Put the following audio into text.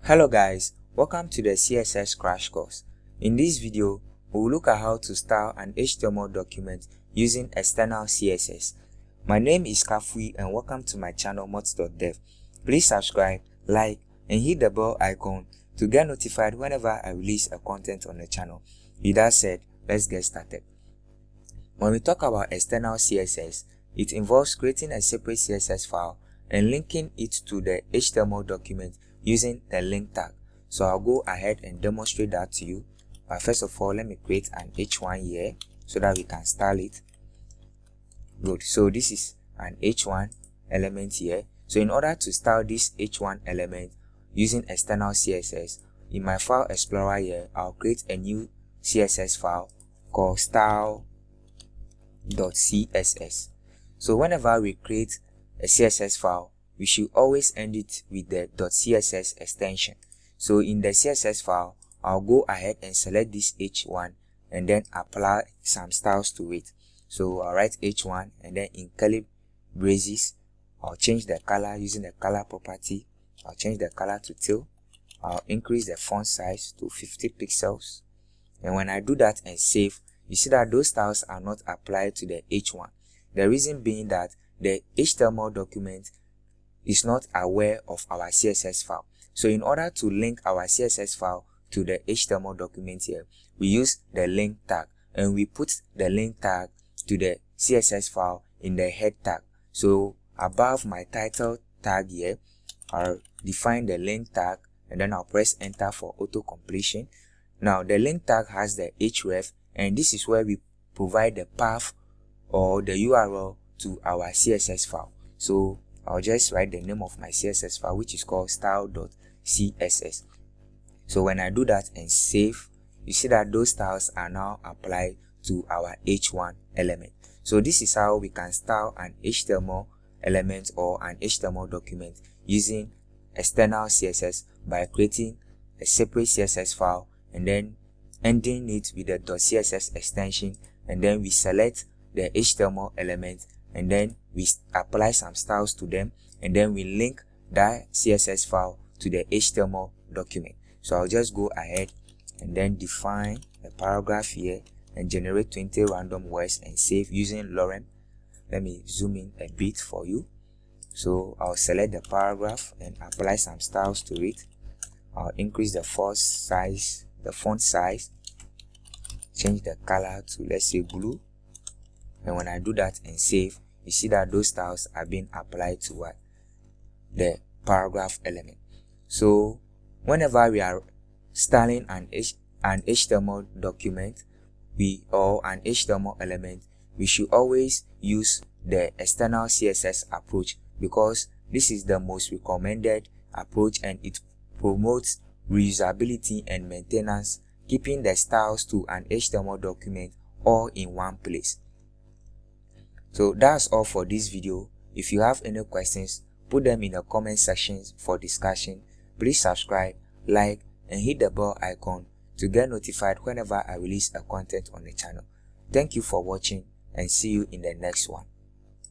Hello guys, welcome to the CSS crash course. In this video, we will look at how to style an HTML document using external CSS. My name is Kafui and welcome to my channel mods.dev. Please subscribe, like and hit the bell icon to get notified whenever I release a content on the channel. With that said, let's get started. When we talk about external CSS, it involves creating a separate CSS file and linking it to the HTML document using the link tag. So I'll go ahead and demonstrate that to you. But first of all, let me create an h1 here so that we can style it. Good. So this is an h1 element here. So in order to style this h1 element using external CSS, in my file explorer here, I'll create a new CSS file called style.css. So whenever we create a CSS file, we should always end it with the .css extension. So in the CSS file, I'll go ahead and select this h1 and then apply some styles to it. So I'll write h1 and then in curly braces, I'll change the color using the color property. I'll change the color to teal. I'll increase the font size to 50 pixels. And when I do that and save, you see that those styles are not applied to the h1. The reason being that the HTML document is not aware of our CSS file. So in order to link our CSS file to the HTML document here, we use the link tag and we put the link tag to the CSS file in the head tag. So above my title tag here, I'll define the link tag and then I'll press enter for auto completion. Now the link tag has the href and this is where we provide the path or the URL to our CSS file. So I'll just write the name of my CSS file, which is called style.css. So when I do that and save, you see that those styles are now applied to our h1 element. So this is how we can style an HTML element or an HTML document using external CSS by creating a separate CSS file and then ending it with the .css extension, and then we select the HTML element and then we apply some styles to them and then we link that CSS file to the HTML document. So I'll just go ahead and then define a paragraph here and generate 20 random words and save using lorem. Let me zoom in a bit for you. So I'll select the paragraph and apply some styles to it. I'll increase the font size, change the color to, let's say, blue. And when I do that and save, you see that those styles are being applied to what? The paragraph element. So whenever we are styling an HTML document or an HTML element, we should always use the external CSS approach because this is the most recommended approach and it promotes reusability and maintenance, keeping the styles to an HTML document all in one place. So that's all for this video. If you have any questions, put them in the comment section for discussion. Please subscribe, like and hit the bell icon to get notified whenever I release a content on the channel. Thank you for watching and see you in the next one.